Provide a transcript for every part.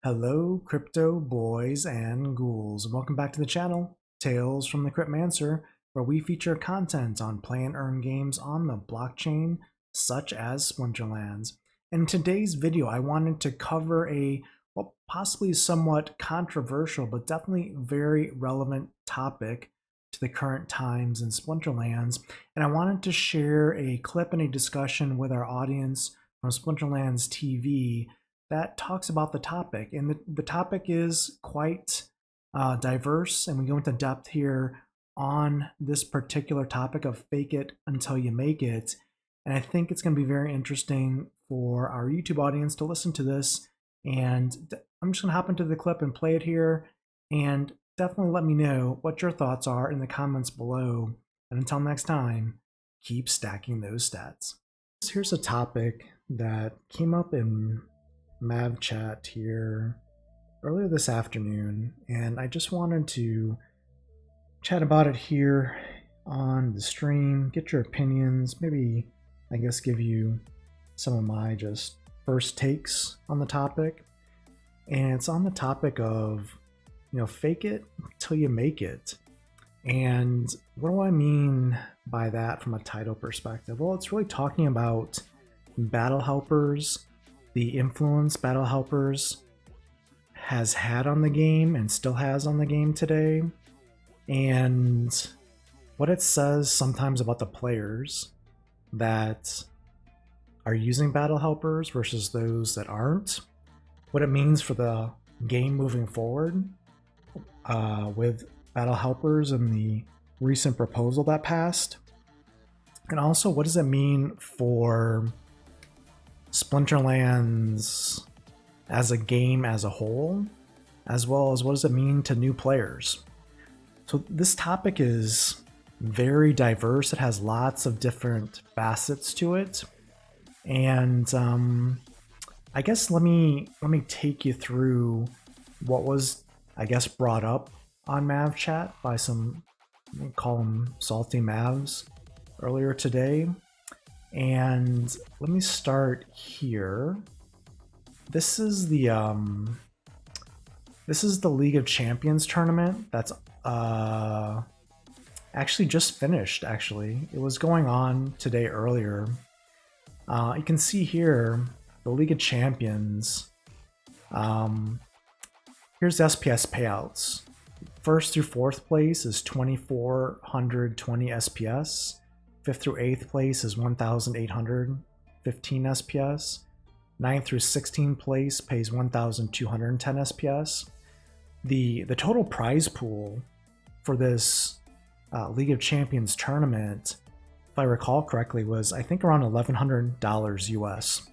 Hello, crypto boys and ghouls, and welcome back to the channel, Tales from the Cryptmancer, where we feature content on play and earn games on the blockchain, such as Splinterlands. In today's video, I wanted to cover well, possibly somewhat controversial, but definitely very relevant topic to the current times in Splinterlands, and I wanted to share a clip and a discussion with our audience from Splinterlands TV that talks about the topic. And the topic is quite diverse, and we go into depth here on this particular topic of fake it until you make it. And I think it's going to be very interesting for our YouTube audience to listen to this. And I'm just going to hop into the clip and play it here. And definitely let me know what your thoughts are in the comments below. And until next time, keep stacking those stats. Here's a topic that came up in Mav chat here earlier this afternoon, and I just wanted to chat about it here on the stream, get your opinions, maybe I guess give you some of my just first takes on the topic. And it's on the topic of, fake it till you make it. And what do I mean by that from a title perspective? Well, it's really talking about battle helpers, the influence battle helpers has had on the game and still has on the game today, and what it says sometimes about the players that are using battle helpers versus those that aren't, what it means for the game moving forward with battle helpers and the recent proposal that passed, and also what does it mean for Splinterlands as a game as a whole, as well as what does it mean to new players. So this topic is very diverse. It has lots of different facets to it, and I guess let me take you through what was, I guess, brought up on Mav chat by some, call them salty Mavs, earlier today. And let me start here. This is the League of Champions tournament that's actually just finished. Actually, it was going on today earlier. You can see here the League of Champions. Here's SPS payouts. First through fourth place is 2,420 SPS. 5th through 8th place is 1,815 SPS. 9th through 16th place pays 1,210 SPS. The total prize pool for this League of Champions tournament, if I recall correctly, was I think around $1,100 US.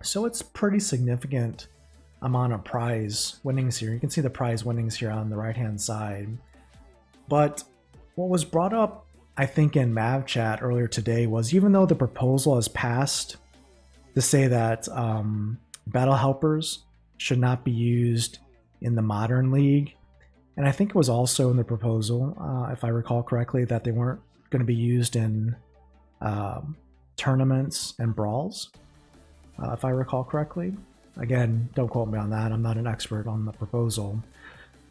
So it's pretty significant amount of prize winnings here. You can see the prize winnings here on the right hand side. But what was brought up, I think, in Mav chat earlier today was, even though the proposal has passed to say that battle helpers should not be used in the modern league, and I think it was also in the proposal, if I recall correctly, that they weren't going to be used in tournaments and brawls, if I recall correctly. Again, don't quote me on that. I'm not an expert on the proposal,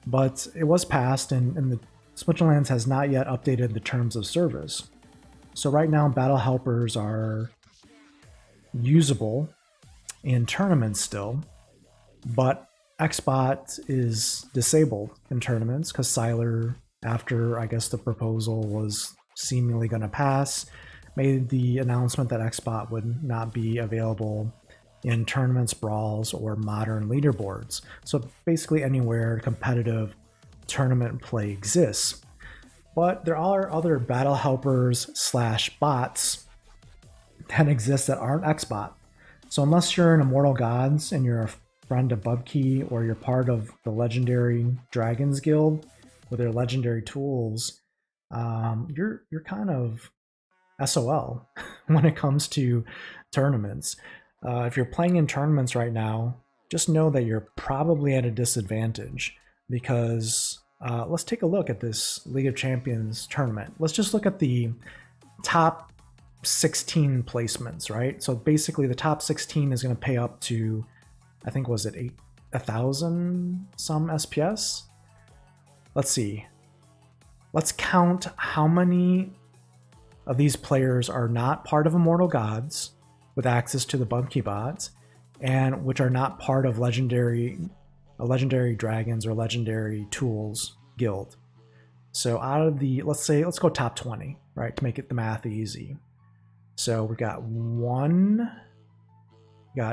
but it was passed, and the Splinterlands has not yet updated the terms of service. So right now, battle helpers are usable in tournaments still, but Xbot is disabled in tournaments because Siler, after I guess the proposal was seemingly going to pass, made the announcement that Xbot would not be available in tournaments, brawls, or modern leaderboards. So basically anywhere competitive tournament play exists. But there are other battle helpers / bots that exist that aren't Xbot. So unless you're in Immortal Gods and you're a friend of Bubkey, or you're part of the Legendary Dragons Guild with their legendary tools, you're kind of SOL when it comes to tournaments. If you're playing in tournaments right now, just know that you're probably at a disadvantage, because let's take a look at this League of Champions tournament. Let's just look at the top 16 placements, right? So basically the top 16 is going to pay up to, I think, was it 1,000 some SPS. Let's see. Let's count how many of these players are not part of Immortal Gods with access to the Bunky bots, and which are not part of legendary dragons or legendary tools guild. So out of the, let's go top 20, right, to make it the math easy. So we got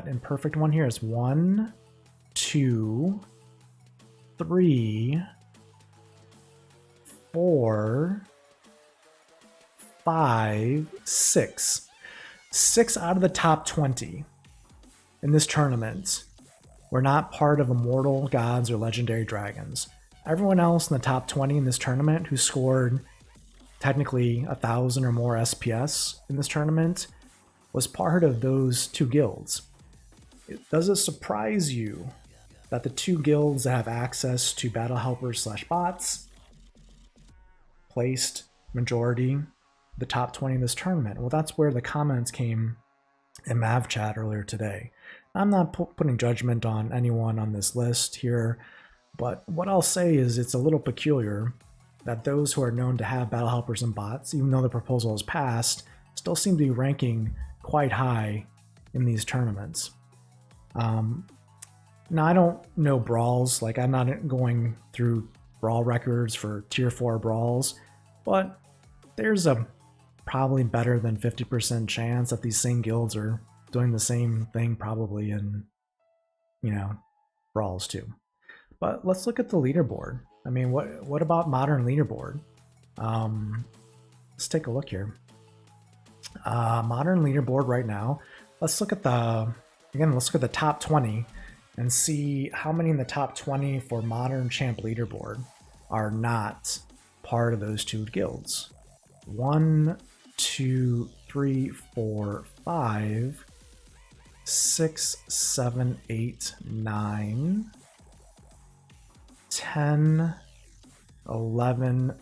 imperfect one here is 1, 2, 3, 4, 5, 6. 6 out of the top 20 in this tournament were not part of Immortal Gods or Legendary Dragons. Everyone else in the top 20 in this tournament who scored technically 1,000 or more SPS in this tournament was part of those 2 guilds. Does it surprise you that the 2 guilds that have access to battle helpers / bots placed majority the top 20 in this tournament? Well, that's where the comments came in Mav chat earlier today. I'm not putting judgment on anyone on this list here, but what I'll say is it's a little peculiar that those who are known to have battle helpers and bots, even though the proposal is passed, still seem to be ranking quite high in these tournaments. Now, I don't know brawls, like I'm not going through brawl records for tier 4 brawls, but there's a probably better than 50% chance that these same guilds are doing the same thing probably in, brawls too. But let's look at the leaderboard. I mean, what about modern leaderboard? Let's take a look here. Modern leaderboard right now. Let's look at the top 20 and see how many in the top 20 for modern champ leaderboard are not part of those 2 guilds. 1, 2, 3, 4, 5, 6, 7, 8, 9, 10, 11,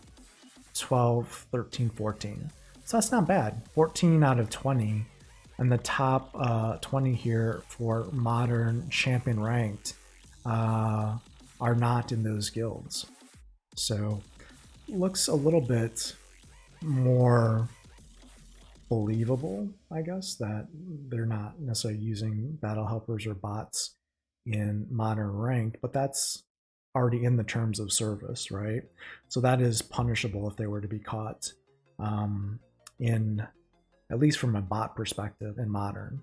12, 13, 14. So that's not bad. 14 out of 20. And the top 20 here for modern champion ranked are not in those guilds. So looks a little bit more believable, I guess, that they're not necessarily using battle helpers or bots in modern ranked, but that's already in the terms of service, right? So that is punishable if they were to be caught in, at least from a bot perspective, in modern.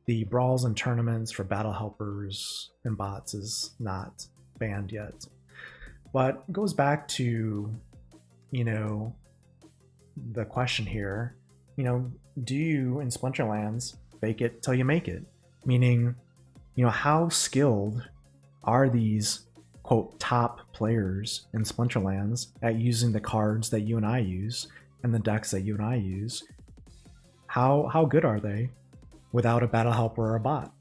The brawls and tournaments for battle helpers and bots is not banned yet. But it goes back to, the question here, do you in Splinterlands fake it till you make it? Meaning, how skilled are these quote top players in Splinterlands at using the cards that you and I use and the decks that you and I use? How good are they without a battle helper or a bot?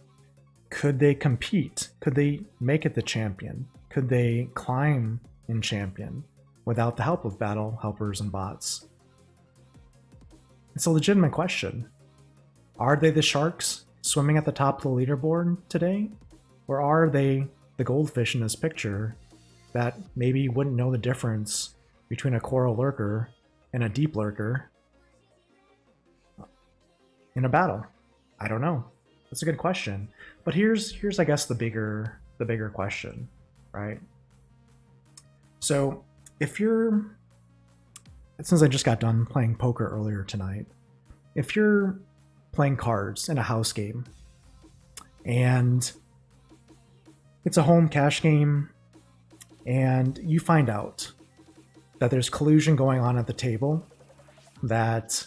Could they compete? Could they make it the champion? Could they climb in champion without the help of battle helpers and bots? It's a legitimate question. Are they the sharks swimming at the top of the leaderboard today? Or are they the goldfish in this picture that maybe wouldn't know the difference between a coral lurker and a deep lurker in a battle? I don't know. That's a good question. But here's I guess the bigger question, right? So since I just got done playing poker earlier tonight, if you're playing cards in a house game and it's a home cash game and you find out that there's collusion going on at the table, that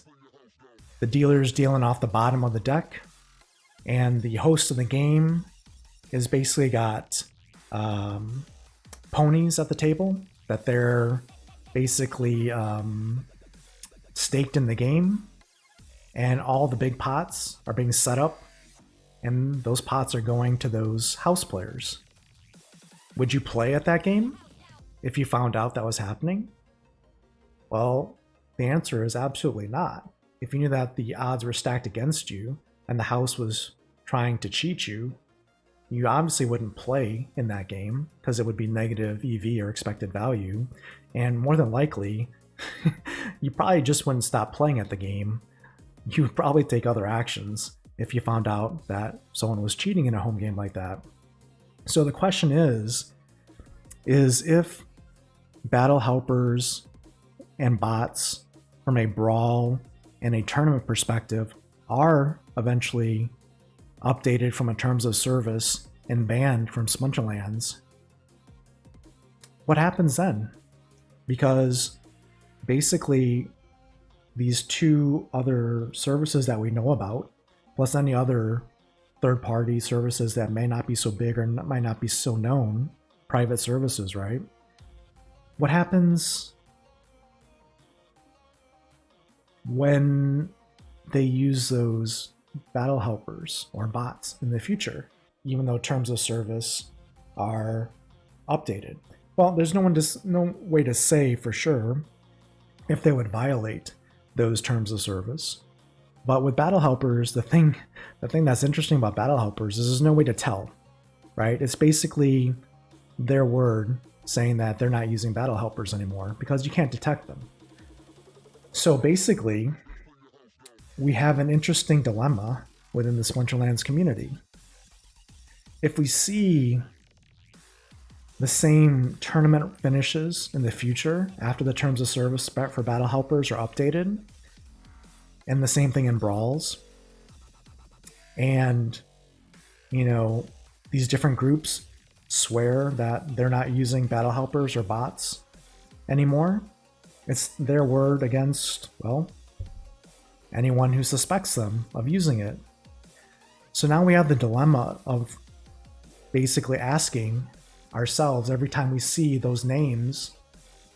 the dealer's dealing off the bottom of the deck and the host of the game is basically got ponies at the table that they're basically staked in the game, and all the big pots are being set up and those pots are going to those house players. Would you play at that game if you found out that was happening? Well, the answer is absolutely not. If you knew that the odds were stacked against you and the house was trying to cheat you, you obviously wouldn't play in that game because it would be negative EV or expected value. And more than likely, you probably just wouldn't stop playing at the game. You would probably take other actions if you found out that someone was cheating in a home game like that. So the question is if battle helpers and bots from a brawl and a tournament perspective are eventually updated from a terms of service and banned from Splinterlands, what happens then? Because basically these two other services that we know about, plus any other third-party services that may not be so big or might not be so known, private services, right? What happens when they use those battle helpers or bots in the future, even though terms of service are updated? Well, there's no way to say for sure if they would violate those terms of service. But with battle helpers, the thing that's interesting about battle helpers is there's no way to tell, right? It's basically their word saying that they're not using battle helpers anymore because you can't detect them. So basically, we have an interesting dilemma within the Splinterlands community. If we see the same tournament finishes in the future after the terms of service for battle helpers are updated, and the same thing in brawls, and these different groups swear that they're not using battle helpers or bots anymore, it's their word against, well, anyone who suspects them of using it. So now we have the dilemma of basically asking ourselves every time we see those names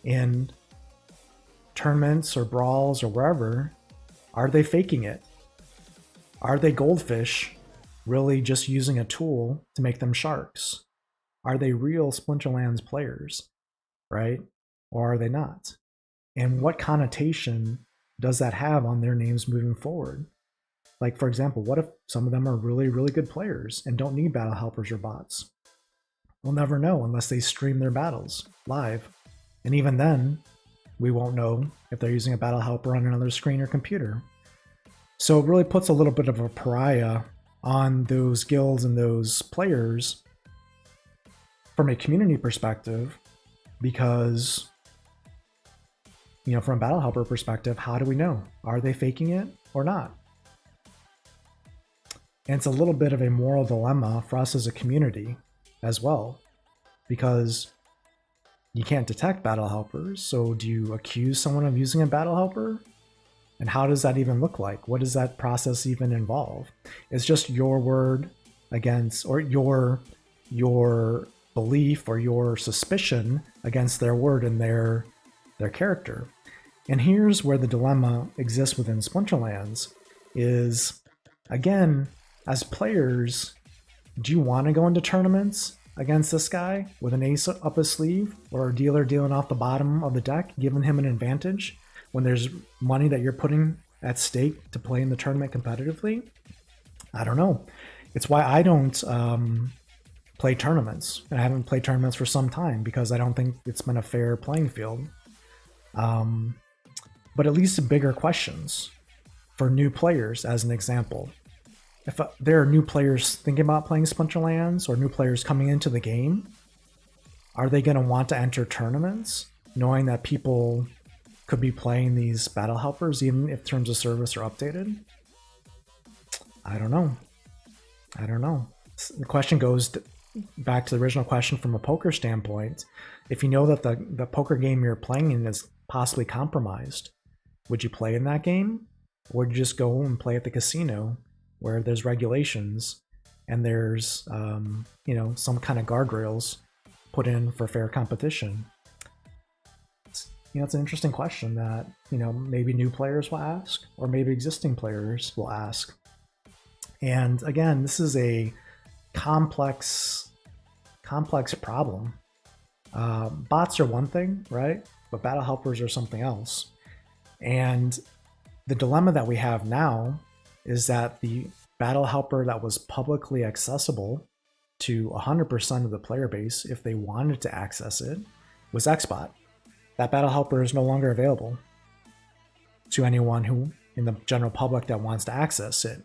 in tournaments or brawls or wherever, are they faking it? Are they goldfish really just using a tool to make them sharks? Are they real Splinterlands players, right? Or are they not? And what connotation does that have on their names moving forward? Like, for example, what if some of them are really, really good players and don't need battle helpers or bots? We'll never know unless they stream their battles live. And even then, we won't know if they're using a battle helper on another screen or computer. So it really puts a little bit of a pariah on those guilds and those players from a community perspective, because from a battle helper perspective, how do we know? Are they faking it or not? And it's a little bit of a moral dilemma for us as a community as well, because you can't detect battle helpers. So do you accuse someone of using a battle helper? And how does that even look like? What does that process even involve? It's just your word against, or your belief or your suspicion against their word and their character. And here's where the dilemma exists within Splinterlands is, again, as players, do you want to go into tournaments against this guy with an ace up his sleeve, or a dealer dealing off the bottom of the deck, giving him an advantage when there's money that you're putting at stake to play in the tournament competitively? I don't know. It's why I don't play tournaments. And I haven't played tournaments for some time because I don't think it's been a fair playing field. But at least bigger questions for new players, as an example. If there are new players thinking about playing Splinterlands or new players coming into the game, are they going to want to enter tournaments knowing that people could be playing these battle helpers even if terms of service are updated? I don't know. The question goes back to the original question from a poker standpoint. If you know that the poker game you're playing in is possibly compromised, would you play in that game? Or would you just go and play at the casino where there's regulations and there's some kind of guardrails put in for fair competition? It's an interesting question that maybe new players will ask, or maybe existing players will ask. And again, this is a complex problem. Bots are one thing, right? But battle helpers are something else. And the dilemma that we have now is that the battle helper that was publicly accessible to 100% of the player base if they wanted to access it was Xbot. That battle helper is no longer available to anyone who in the general public that wants to access it.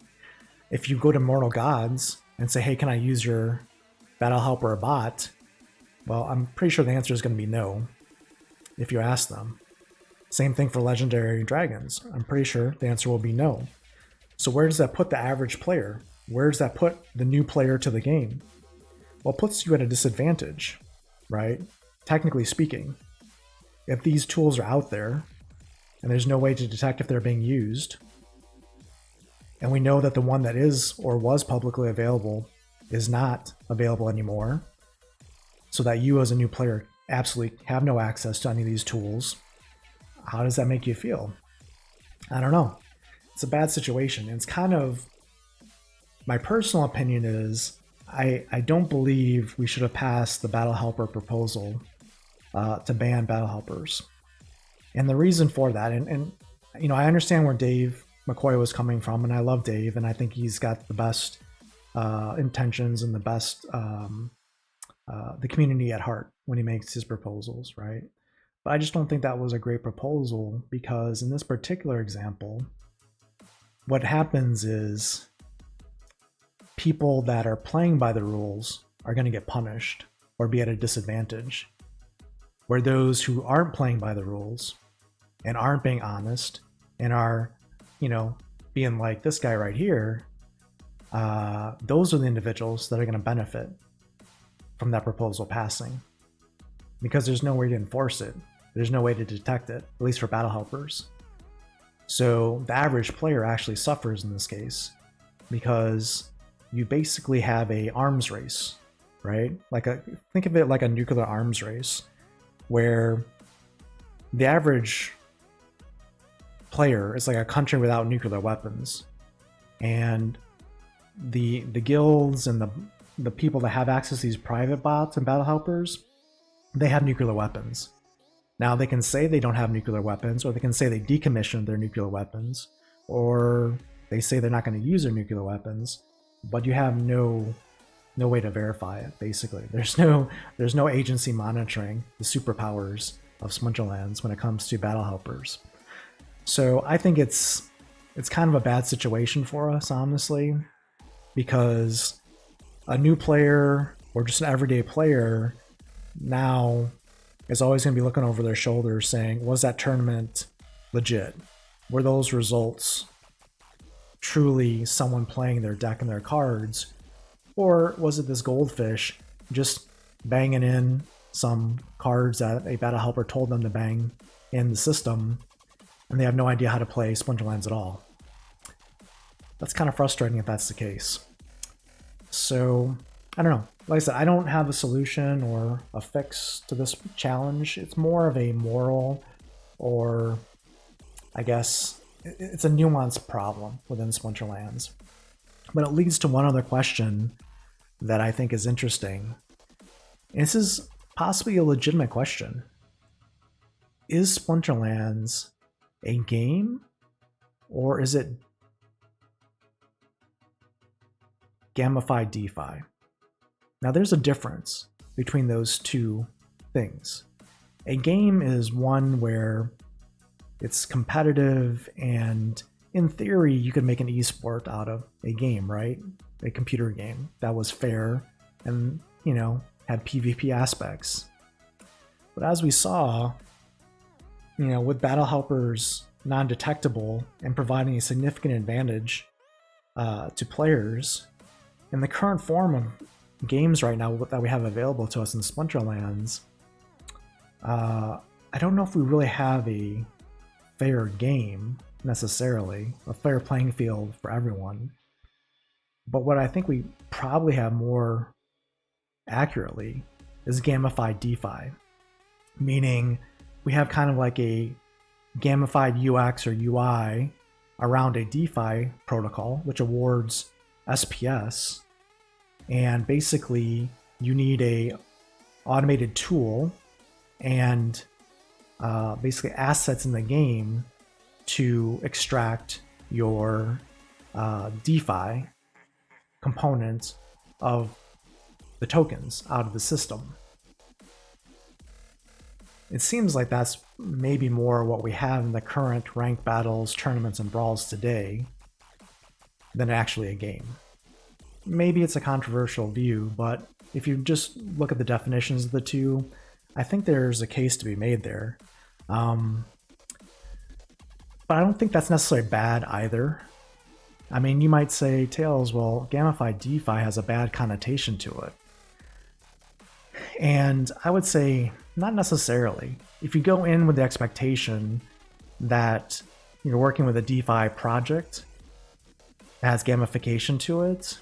If you go to Mortal Gods and say, hey, can I use your battle helper or bot? Well, I'm pretty sure the answer is going to be no if you ask them. Same thing for Legendary Dragons. I'm pretty sure the answer will be no. So where does that put the average player? Where does that put the new player to the game? Well, it puts you at a disadvantage, right? Technically speaking, if these tools are out there and there's no way to detect if they're being used, and we know that the one that is or was publicly available is not available anymore, so that you as a new player absolutely have no access to any of these tools, how does that make you feel? I don't know. It's a bad situation. It's kind of, my personal opinion is, I don't believe we should have passed the battle helper proposal to ban battle helpers. And the reason for that, and you know, I understand where Dave McCoy was coming from, and I love Dave, and I think he's got the best intentions and the best the community at heart when he makes his proposals, right? But I just don't think that was a great proposal, because in this particular example, what happens is people that are playing by the rules are going to get punished or be at a disadvantage, where those who aren't playing by the rules and aren't being honest and are, you know, being like this guy right here, those are the individuals that are going to benefit from that proposal passing, because there's no way to enforce it. There's no way to detect it, at least for battle helpers. So the average player actually suffers in this case, because you basically have a arms race, right? Think of it like a nuclear arms race, where the average player is like a country without nuclear weapons, and the guilds and the people that have access to these private bots and battle helpers, they have nuclear weapons. Now they can say they don't have nuclear weapons, or they can say they decommissioned their nuclear weapons, or they say they're not going to use their nuclear weapons, but you have no way to verify it. Basically, there's no agency monitoring the superpowers of Splinterlands when it comes to battle helpers. So I think it's kind of a bad situation for us, honestly, because a new player or just an everyday player now is always going to be looking over their shoulder saying, was that tournament legit? Were those results truly someone playing their deck and their cards? Or was it this goldfish just banging in some cards that a battle helper told them to bang in the system, and they have no idea how to play Splinterlands at all? That's kind of frustrating if that's the case. So, I don't know. Like I said, I don't have a solution or a fix to this challenge. It's more of a moral, or I guess it's a nuanced problem within Splinterlands. But it leads to one other question that I think is interesting. And this is possibly a legitimate question. Is Splinterlands a game, or is it gamified DeFi? Now there's a difference between those two things. A game is one where it's competitive, and in theory you could make an esport out of a game, right? A computer game that was fair and, you know, had PvP aspects. But as we saw, you know, with battle helpers non-detectable and providing a significant advantage to players, in the current form of games right now that we have available to us in Splinterlands, I don't know if we really have a fair game necessarily, a fair playing field for everyone. But what I think we probably have more accurately is gamified DeFi, meaning we have kind of like a gamified UX or UI around a DeFi protocol, which awards SPS. And basically you need a automated tool and basically assets in the game to extract your DeFi components of the tokens out of the system. It seems like that's maybe more what we have in the current ranked battles, tournaments, and brawls today than actually a game. Maybe it's a controversial view, but if you just look at the definitions of the two, I think there's a case to be made there. But I don't think that's necessarily bad either. I mean, you might say, Tails, well, gamified DeFi has a bad connotation to it. And I would say, not necessarily. If you go in with the expectation that you're working with a DeFi project that has gamification to it,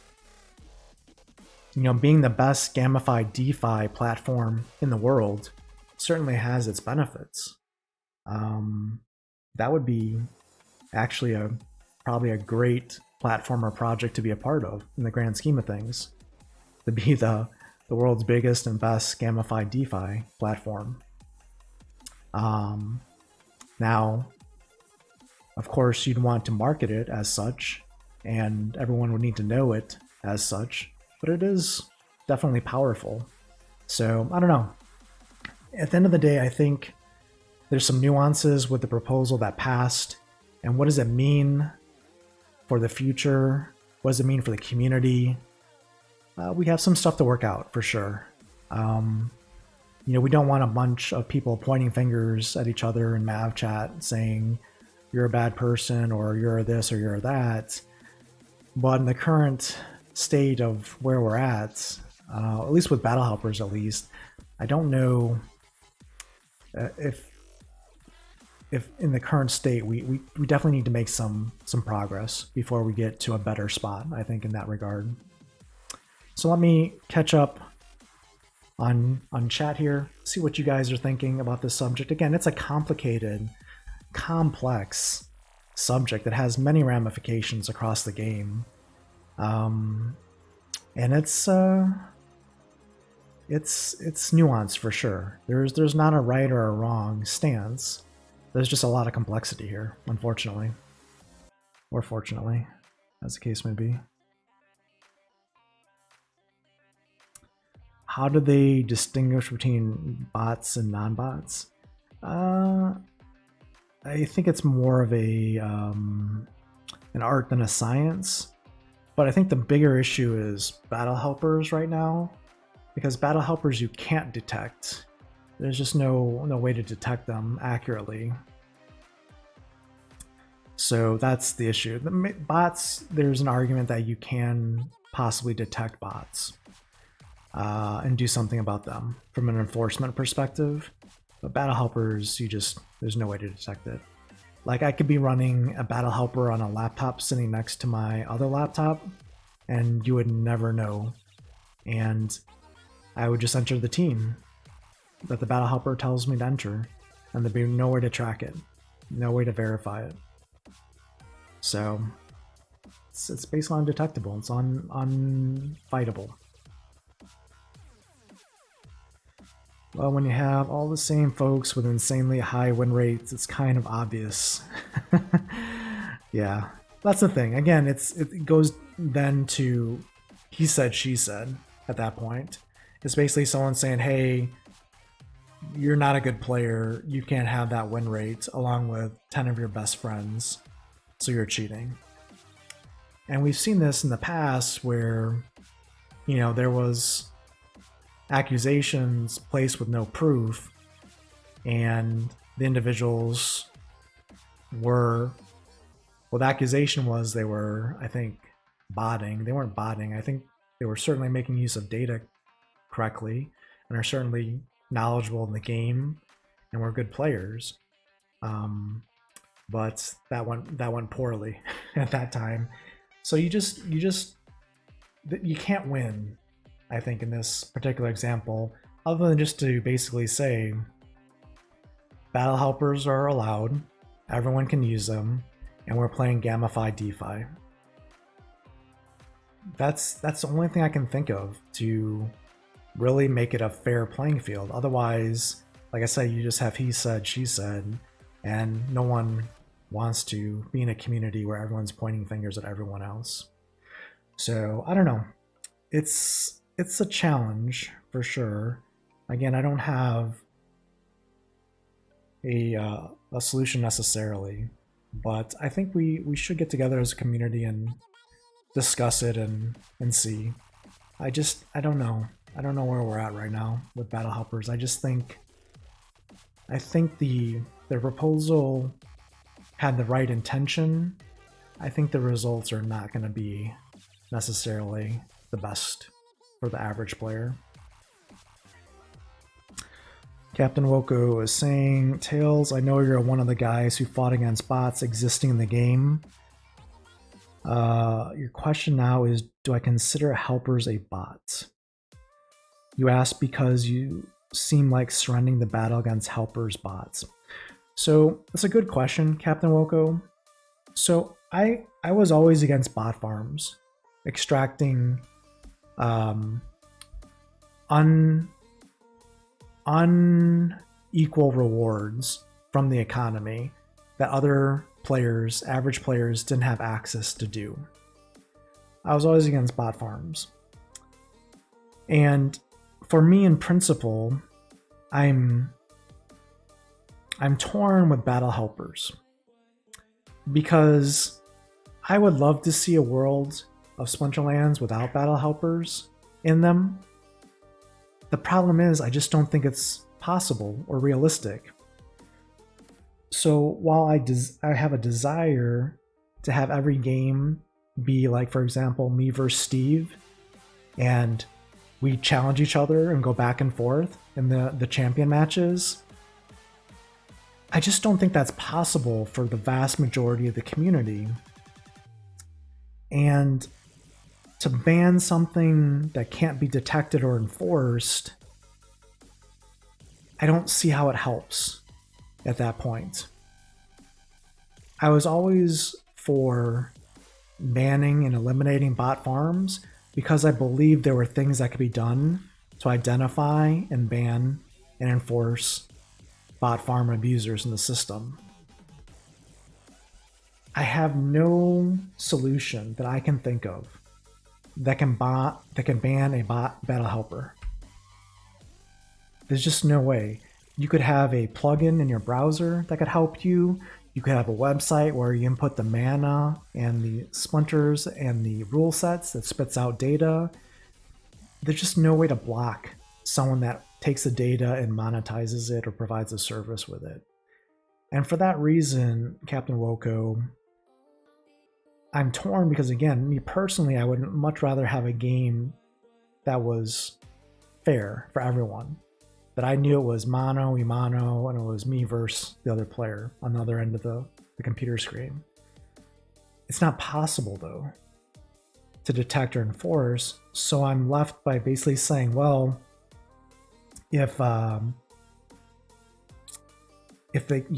being the best gamified DeFi platform in the world certainly has its benefits. That would be actually probably a great platform or project to be a part of in the grand scheme of things, to be the world's biggest and best gamified DeFi platform. Now, of course, you'd want to market it as such, and everyone would need to know it as such, but it is definitely powerful. So, I don't know. At the end of the day, I think there's some nuances with the proposal that passed, and what does it mean for the future? What does it mean for the community? We have some stuff to work out for sure. We don't want a bunch of people pointing fingers at each other in Mav chat saying you're a bad person or you're this or you're that. But in the current state of where we're at least with battle helpers, at least, I don't know if in the current state we definitely need to make some progress before we get to a better spot, I think, in that regard. So let me catch up on chat here, see what you guys are thinking about this subject. Again, it's a complicated, complex subject that has many ramifications across the game. And it's nuanced for sure. There's not a right or a wrong stance. There's just a lot of complexity here, unfortunately. Or fortunately, as the case may be. How do they distinguish between bots and non-bots? I think it's more of an art than a science. But I think the bigger issue is battle helpers right now, because battle helpers you can't detect. There's just no way to detect them accurately. So that's the issue. The bots, there's an argument that you can possibly detect bots and do something about them from an enforcement perspective. But battle helpers, there's no way to detect it. Like, I could be running a battle helper on a laptop sitting next to my other laptop, and you would never know. And I would just enter the team that the battle helper tells me to enter, and there'd be nowhere to track it, no way to verify it. So it's basically undetectable. It's unfightable. Well, when you have all the same folks with insanely high win rates, it's kind of obvious. Yeah, that's the thing. Again, it goes then to he said, she said at that point. It's basically someone saying, hey, you're not a good player. You can't have that win rate along with 10 of your best friends, so you're cheating. And we've seen this in the past where, there was accusations placed with no proof, and the individuals were, well, the accusation was they were, I think, botting. They weren't botting. I think they were certainly making use of data correctly and are certainly knowledgeable in the game and were good players. But that went poorly at that time. So you can't win, I think, in this particular example, other than just to basically say battle helpers are allowed, everyone can use them, and we're playing gamified DeFi. That's the only thing I can think of to really make it a fair playing field. Otherwise, like I said, you just have he said, she said, and no one wants to be in a community where everyone's pointing fingers at everyone else. So I don't know. It's it's a challenge for sure. Again, I don't have a solution necessarily, but I think we should get together as a community and discuss it and see. I don't know. I don't know where we're at right now with battle helpers. I think the proposal had the right intention. I think the results are not going to be necessarily the best for the average player. Captain Woko is saying, Tails, I know you're one of the guys who fought against bots existing in the game. Your question now is, do I consider helpers a bot? You ask because you seem like surrendering the battle against helpers bots. So that's a good question, Captain Woko. So I was always against bot farms, extracting unequal rewards from the economy that other players, average players, didn't have access to do. I was always against bot farms. And for me, in principle, I'm torn with battle helpers because I would love to see a world of Splinterlands without battle helpers in them. The problem is I just don't think it's possible or realistic. So while I have a desire to have every game be like, for example, me versus Steve, and we challenge each other and go back and forth in the champion matches, I just don't think that's possible for the vast majority of the community. And to ban something that can't be detected or enforced, I don't see how it helps at that point. I was always for banning and eliminating bot farms because I believed there were things that could be done to identify and ban and enforce bot farm abusers in the system. I have no solution that I can think of that can ban a bot battle helper. There's just no way. You could have a plugin in your browser that could help you. You could have a website where you input the mana and the splinters and the rule sets that spits out data. There's just no way to block someone that takes the data and monetizes it or provides a service with it. And for that reason, Captain Woko, I'm torn because, again, me personally, I would much rather have a game that was fair for everyone. That I knew it was mano y mano and it was me versus the other player on the other end of the computer screen. It's not possible, though, to detect or enforce, so I'm left by basically saying, well, if you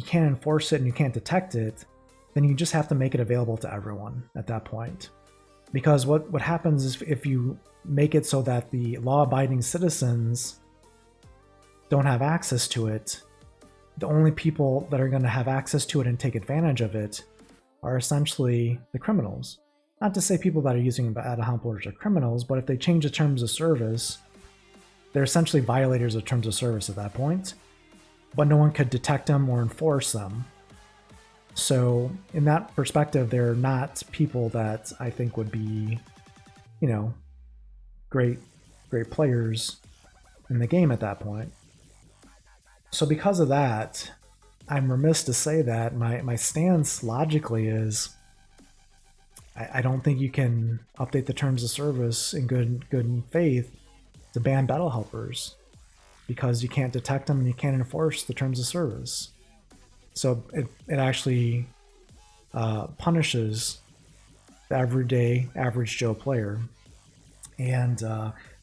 can't enforce it and you can't detect it, then you just have to make it available to everyone at that point. Because what happens is if you make it so that the law-abiding citizens don't have access to it, the only people that are going to have access to it and take advantage of it are essentially the criminals. Not to say people that are using battle helpers are criminals, but if they change the terms of service, they're essentially violators of terms of service at that point, but no one could detect them or enforce them. So in that perspective, they're not people that I think would be, great players in the game at that point. So because of that, I'm remiss to say that my stance logically is I don't think you can update the terms of service in good faith to ban battle helpers because you can't detect them and you can't enforce the terms of service. So it actually punishes the everyday average Joe player. And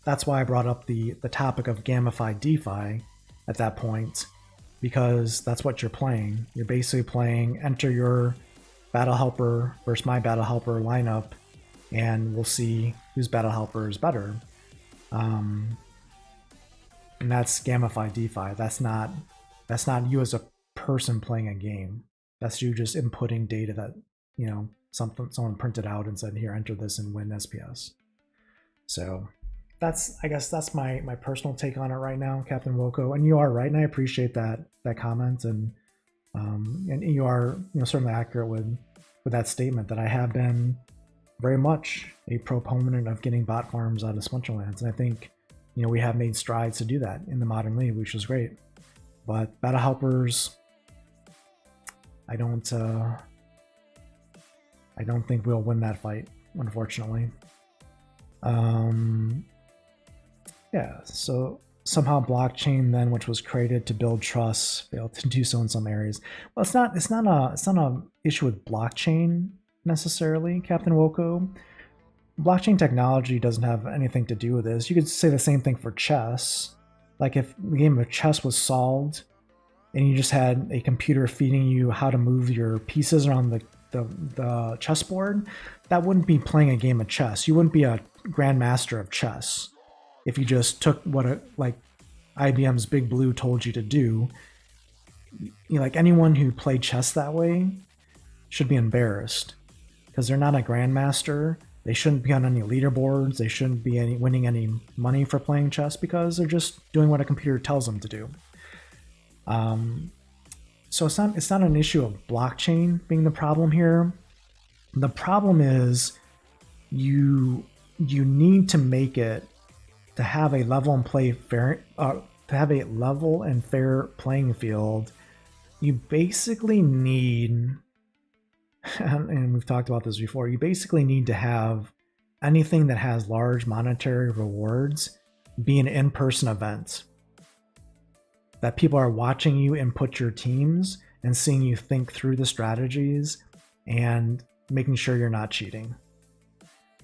that's why I brought up the topic of gamified DeFi at that point, because that's what you're playing. You're basically playing enter your battle helper versus my battle helper lineup, and we'll see whose battle helper is better. And that's gamified DeFi. That's not you as a person playing a game. That's you just inputting data that someone printed out and said, here, enter this and win SPS. So I guess that's my personal take on it right now, Captain Woko. And you are right, and I appreciate that comment, and you are certainly accurate with that statement that I have been very much a proponent of getting bot farms out of Splinterlands, and I think we have made strides to do that in the modern league, which is great. But battle helpers, I don't think we'll win that fight, unfortunately. Yeah, so somehow blockchain then, which was created to build trust, failed to do so in some areas. Well, it's not a issue with blockchain necessarily, Captain Woko. Blockchain technology doesn't have anything to do with this. You could say the same thing for chess. Like if the game of chess was solved and you just had a computer feeding you how to move your pieces around the chessboard, that wouldn't be playing a game of chess. You wouldn't be a grandmaster of chess if you just took what like IBM's Big Blue told you to do. Like anyone who played chess that way should be embarrassed because they're not a grandmaster. They shouldn't be on any leaderboards. They shouldn't be winning any money for playing chess because they're just doing what a computer tells them to do. So it's not an issue of blockchain being the problem here. The problem is you need to make it to have a level and fair playing field. You basically need, and we've talked about this before, you basically need to have anything that has large monetary rewards be an in-person event. That people are watching you input your teams and seeing you think through the strategies and making sure you're not cheating.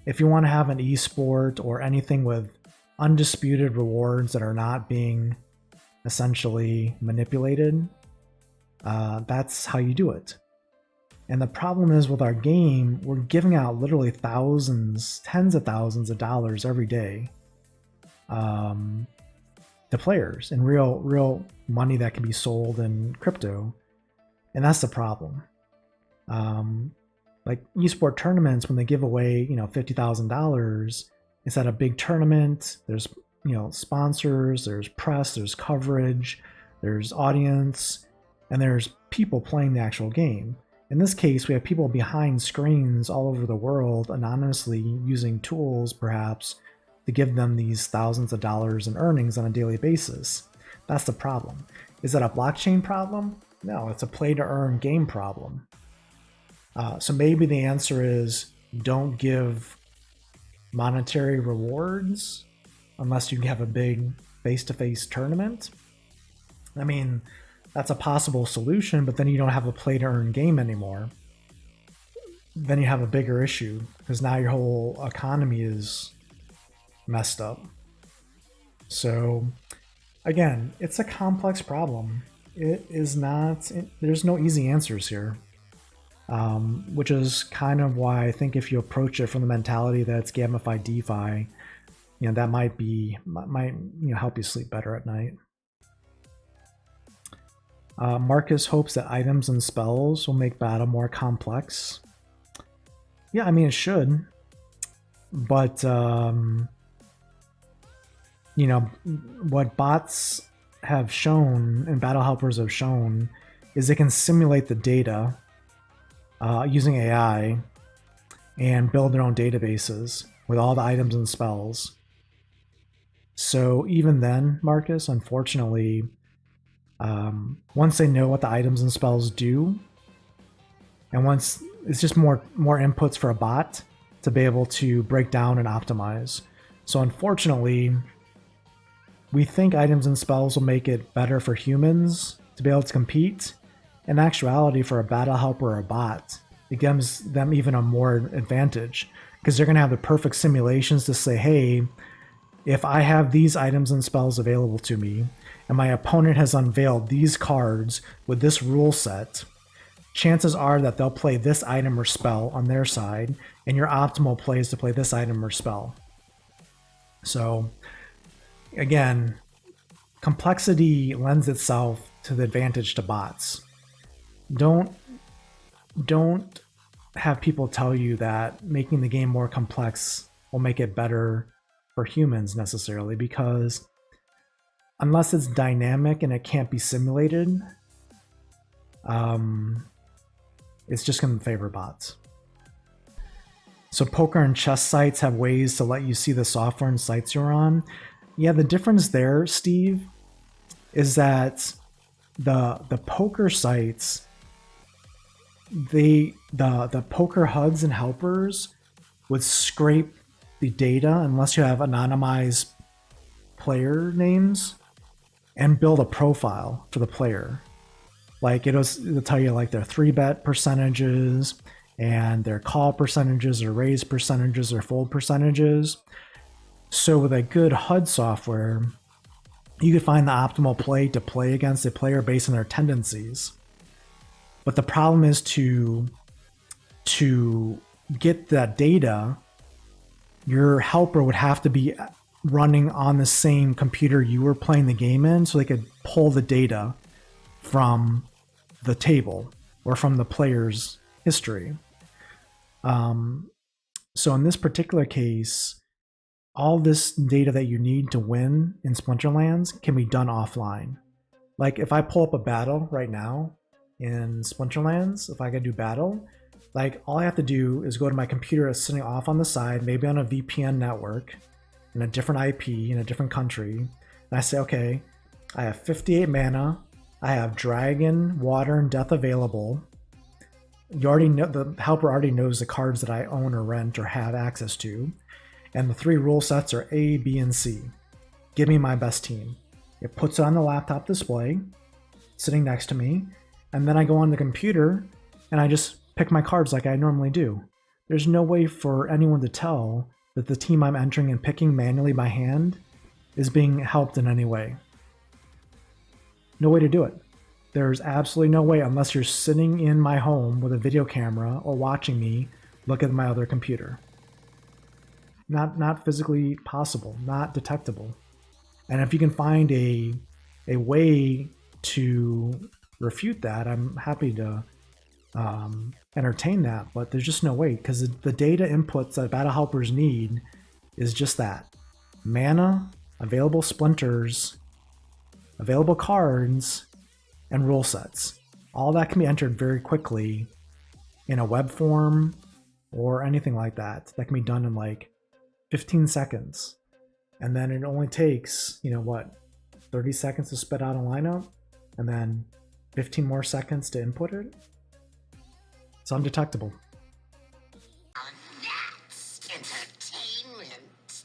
If you want to have an esport or anything with undisputed rewards that are not being essentially manipulated, that's how you do it. And the problem is with our game, we're giving out literally thousands, tens of thousands of dollars every day to players in real money that can be sold in crypto. And that's the problem. Like esport tournaments, when they give away, $50,000, it's at a big tournament. There's, sponsors, there's press, there's coverage, there's audience, and there's people playing the actual game. In this case, we have people behind screens all over the world anonymously using tools, perhaps, to give them these thousands of dollars in earnings on a daily basis. That's the problem. Is that a blockchain problem? No, it's a play-to-earn game problem. So maybe the answer is don't give monetary rewards unless you have a big face-to-face tournament. I mean, that's a possible solution, but then you don't have a play-to-earn game anymore. Then you have a bigger issue because now your whole economy is messed up. So again, it's a complex problem. It is not, there's no easy answers here. Which is kind of why I think if you approach it from the mentality that it's gamified DeFi, that might help you sleep better at night. Marcus hopes that items and spells will make battle more complex. Yeah, I mean, it should. But, what bots have shown and battle helpers have shown is they can simulate the data using AI and build their own databases with all the items and spells. So even then, Marcus, unfortunately, once they know what the items and spells do, and once it's just more inputs for a bot to be able to break down and optimize. So unfortunately, we think items and spells will make it better for humans to be able to compete. In actuality, for a battle helper or a bot, it gives them even a more advantage because they're going to have the perfect simulations to say, hey, if I have these items and spells available to me and my opponent has unveiled these cards with this rule set, chances are that they'll play this item or spell on their side, and your optimal play is to play this item or spell. So again, complexity lends itself to the advantage to bots. Don't have people tell you that making the game more complex will make it better for humans necessarily, because unless it's dynamic and it can't be simulated, it's just going to favor bots. So poker and chess sites have ways to let you see the software and sites you're on. Yeah, the difference there, Steve, is that the poker sites, the poker HUDs and helpers would scrape the data unless you have anonymized player names and build a profile for the player. Like it'll tell you like their 3-bet percentages and their call percentages or raise percentages or fold percentages. So with a good HUD software, you could find the optimal play to play against a player based on their tendencies. But the problem is to get that data, your helper would have to be running on the same computer you were playing the game in, so they could pull the data from the table or from the player's history. So in this particular case, all this data that you need to win in Splinterlands can be done offline. Like if I pull up a battle right now in Splinterlands, if I gotta do battle, like all I have to do is go to my computer that's sitting off on the side, maybe on a VPN network in a different IP in a different country. And I say, okay, I have 58 mana. I have dragon, water, and death available. You already know, the helper already knows the cards that I own or rent or have access to. And the 3 rule sets are A, B, and C. Give me my best team. It puts it on the laptop display, sitting next to me, and then I go on the computer and I just pick my cards like I normally do. There's no way for anyone to tell that the team I'm entering and picking manually by hand is being helped in any way. No way to do it. There's absolutely no way unless you're sitting in my home with a video camera or watching me look at my other computer. Not physically possible, not detectable. And if you can find a way to refute that, I'm happy to entertain that, but there's just no way, because the data inputs that battle helpers need is just that: mana, available splinters, available cards, and rule sets. All that can be entered very quickly in a web form or anything like that. That can be done in like 15 seconds. And then it only takes, 30 seconds to spit out a lineup, and then 15 more seconds to input it. It's undetectable. That's entertainment.